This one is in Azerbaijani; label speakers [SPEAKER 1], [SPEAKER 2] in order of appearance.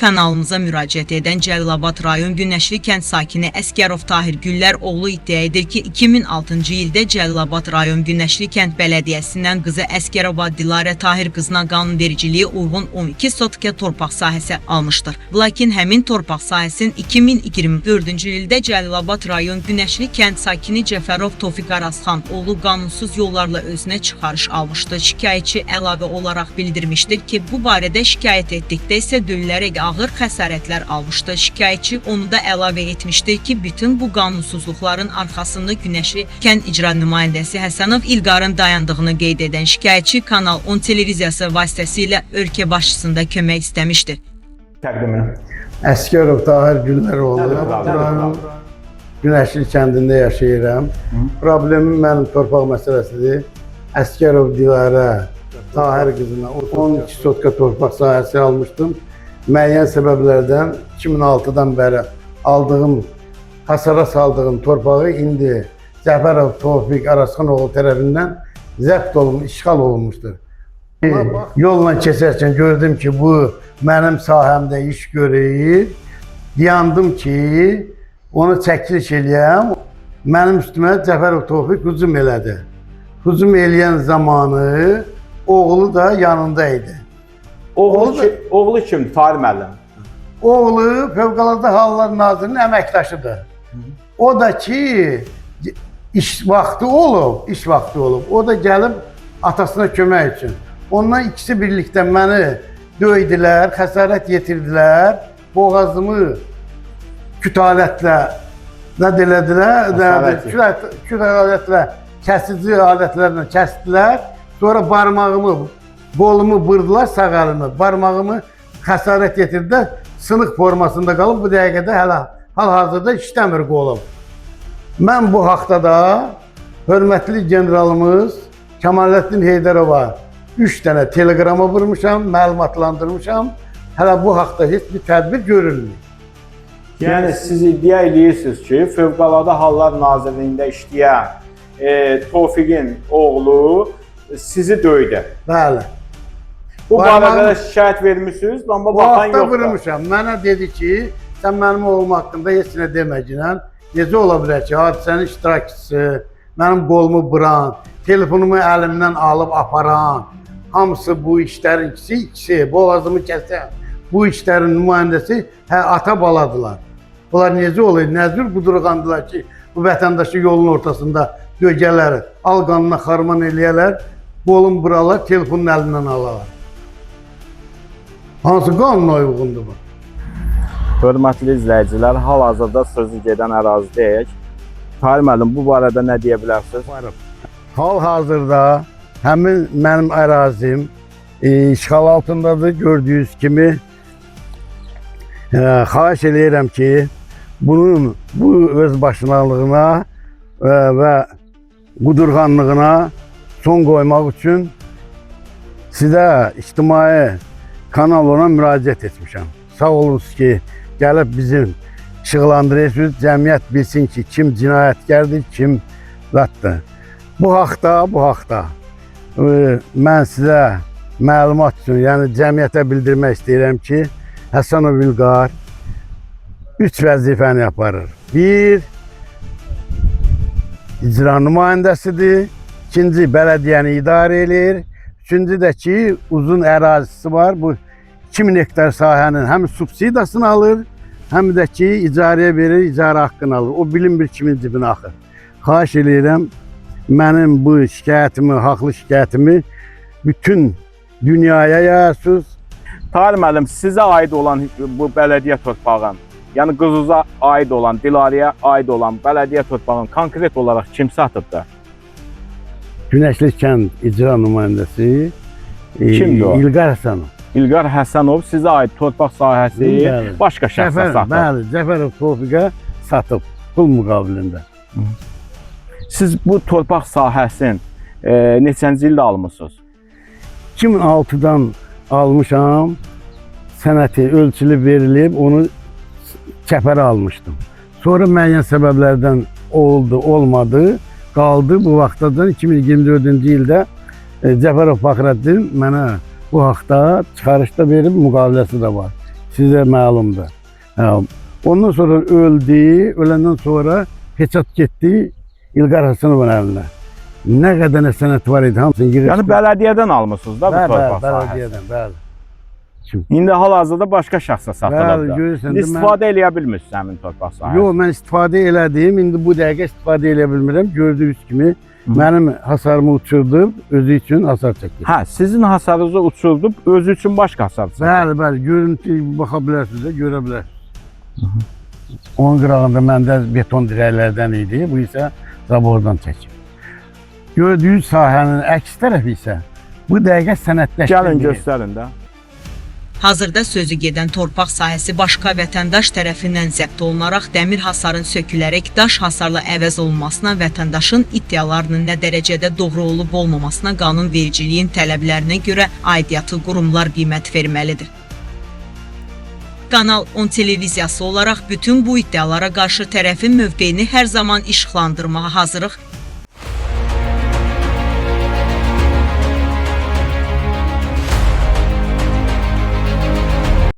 [SPEAKER 1] Kanalımıza müraciət edən Cəlilabad rayon Günəşli kənd sakini Əsgərov Tahir Güllər oğlu iddia edir ki, 2006-cı ildə Cəlilabad rayon Günəşli kənd bələdiyyəsindən qızı Əsgərova Dilarə Tahir qızına qanunvericiliyə uyğun 12 sotka torpaq sahəsi almışdır. Lakin həmin torpaq sahəsinin 2024-cü ildə Cəlilabad rayon Günəşli kənd sakini Cəfərov Tofiq Arazxan oğlu qanunsuz yollarla özünə çıxarış almışdı. Şikayətçi əlavə olaraq bildirmişdir ki, bu barədə şikayət etdikdə isə döllərək ağır xəsarətlər almışdı. Şikayətçi onu da əlavə etmişdir ki, bütün bu qanunsuzluqların arxasında Günəşli kənd icra nümayəndəsi Həsənov İlqarın dayandığını qeyd edən şikayətçi Kanal 10 televiziyası vasitəsilə ölkə başçısında kömək istəmişdir.
[SPEAKER 2] Təqdimin.
[SPEAKER 3] Əsgərov Tahir Güllər oğlu. Günəşli kəndində yaşayıram. Problemim mənim torpaq məsələsidir. Əsgərov Dilarə Tahir qızına 12 sotka torpaq sahəsi almışdım. Müəyyən səbəblərdən 2006-dan bəri aldığım, hasara saldığım torpağı indi Cəfərov Tofiq Arazxan oğlu tərəfindən zəbt olunmuş, işğal olunmuşdur. Yolla keçərkən gördüm ki, bu mənim sahəmdə iş görür. Yandım ki, onu çəkiliş eləyəm. Mənim üstümə Cəfərov Tofiq hücum elədi. Hücum eləyən zamanı oğlu da yanındaydı.
[SPEAKER 2] Oğlu kimdir? Tahir müəllim.
[SPEAKER 3] Oğlu Fövqəladə Hallar Nazirinin əməkdaşıdır. O da ki, iş vaxtı olub. O da gəlib atasına kömək üçün. Ondan ikisi birlikdə məni döydülər, xəsarət yetirdilər. Boğazımı küt alətlə küt alətlə, kəsici alətlərlə kəsdilər. Sonra barmağımı, qolumu vurdular, sağ əlimi, barmağımı xəsarət yetirdilər. Sınıq formasında qalıb, bu dəqiqədə hal-hazırda işləmir qolum. Mən bu haqda da hörmətli generalımız Kəmaləddin Heydərova 3 dənə teleqrama vurmuşam, məlumatlandırmışam. Hələ bu haqda heç bir tədbir görülmür.
[SPEAKER 2] Yəni siz iddia edirsiniz ki, Fövqəladə Hallar Nazirliyində işləyən Tofiqin oğlu sizi döydü.
[SPEAKER 3] Bəli.
[SPEAKER 2] Bu barədə şikayət vermişsiniz, amma baxan yoxdur.
[SPEAKER 3] Bu vurmuşam. Mənə dedi ki, sən mənim oğlum haqqında heç nə deməcəksən. Necə ola bilər ki, hadisənin iştirakçısı, mənim qolumu vuran, telefonumu əlimdən alıb aparan, hamısı bu işlərin ikisi, boğazımı kəsən, bu işlərin nümayəndəsi ata baladılar. Bunlar necə olur, nəzür qudurğandılar ki, bu vətəndaşı yolun ortasında dögələr, al qanına xarman eləyərlər, qolum buralar, telefonun əlindən alarlar. Hansı qanuna uyğundur bu?
[SPEAKER 2] Hörmətli izləyicilər, hal-hazırda sözü gedən ərazidəyik. Tahir müəllim, bu barədə nə deyə bilərsiniz?
[SPEAKER 3] Hal-hazırda həmin mənim ərazim işğal altındadır. Gördüyünüz kimi xahiş eləyirəm ki, bu özbaşınalığına və qudurğanlığına son qoymaq üçün sizə ictimai kanal ona müraciət etmişəm. Sağ olunuz ki, gəlib bizim işıqlandırırsınız, cəmiyyət bilsin ki, kim cinayətkardır, kim zətdir. Bu haqda mən sizə məlumat üçün, yəni cəmiyyətə bildirmək istəyirəm ki, Həsənov İlqar 3 vəzifəni yaparır. 1. İcra nümayəndəsidir. 2. Bələdiyyəni idarə edir. 3. də ki, uzun ərazisi var. Bu 2000 hektar sahənin həm subsidiyasını alır, həm də ki, icarəyə verir, icarə haqqını alır. O bilinmir kimin cibinə axır. Xahiş edirəm, mənim bu şikayətimi, haqlı şikayətimi bütün dünyaya yayarsınız.
[SPEAKER 2] Tahir müəllim, sizə aid olan bu bələdiyyə torpağın, yəni qızınıza aid olan, Dilarəyə aid olan bələdiyyə torpağın konkret olaraq kim satıbdır?
[SPEAKER 3] Günəşli kənd icra nümayəndəsi
[SPEAKER 2] Kimdir o?
[SPEAKER 3] İlqar Həsənov.
[SPEAKER 2] İlqar Həsənov sizə aid torpaq sahəsi başqa şəxsə satıb.
[SPEAKER 3] Bəli, Cəfərov Tofiqə satıb pul müqabilində.
[SPEAKER 2] Siz bu torpaq sahəsini neçənci ildə almışsınız?
[SPEAKER 3] 2006-dan almışam, sənəti ölçülü verilib, onu kəpərə almışdım. Sonra müəyyən səbəblərdən olmadı, qaldı. Bu vaxtadan 2024-cü ildə Cəfərov Fəxrəddin mənə bu haqda çıxarışda verib, müqaviləsi də var. Sizə məlumdur. Hə, ondan sonra öldü, öləndən sonra peçat getdi İlqar Həsənovun əlinə. Nə qədər sənət var idi, hamısını yığışdırdı.
[SPEAKER 2] Yəni bələdiyyədən almısınız da bu torpaq sahəsini?
[SPEAKER 3] Bəli, bəli.
[SPEAKER 2] İndi hal-hazırda başqa şəxsə satılır
[SPEAKER 3] Bəli,
[SPEAKER 2] da.
[SPEAKER 3] görürsən
[SPEAKER 2] İndi
[SPEAKER 3] də
[SPEAKER 2] istifadə eləyə bilmirsiniz həmin torpaq sahəsini?
[SPEAKER 3] Yox, mən istifadə elədim. İndi bu dəqiqə istifadə eləyə bilmirəm. Gördüyünüz kimi mənim hasarımı uçurdub, özü üçün hasar çəkir.
[SPEAKER 2] Hə, sizin hasarınızı uçurdub, özü üçün başqa hasar çəkir.
[SPEAKER 3] Bəli, görüntü baxa bilərsiniz də, görə bilərsiniz. Onun qırağında məndə beton dirəklərdən idi, bu isə zabordan çəkib. Gördüyünüz sahənin əks tərəfi isə bu dəqiqə sənədləşdirildi.
[SPEAKER 2] Gəlin göstərin də.
[SPEAKER 1] Hazırda sözü gedən torpaq sahəsi başqa vətəndaş tərəfindən zəbt olunaraq dəmir hasarın sökülərək daş hasarla əvəz olunmasına, vətəndaşın iddialarının nə dərəcədə doğru olub olmamasına qanunvericiliyin tələblərinə görə aidiyyatı qurumlar qiymət verməlidir. Kanal 10 televiziyası olaraq bütün bu iddialara qarşı tərəfin mövqeyini hər zaman işıqlandırmağa hazırıq.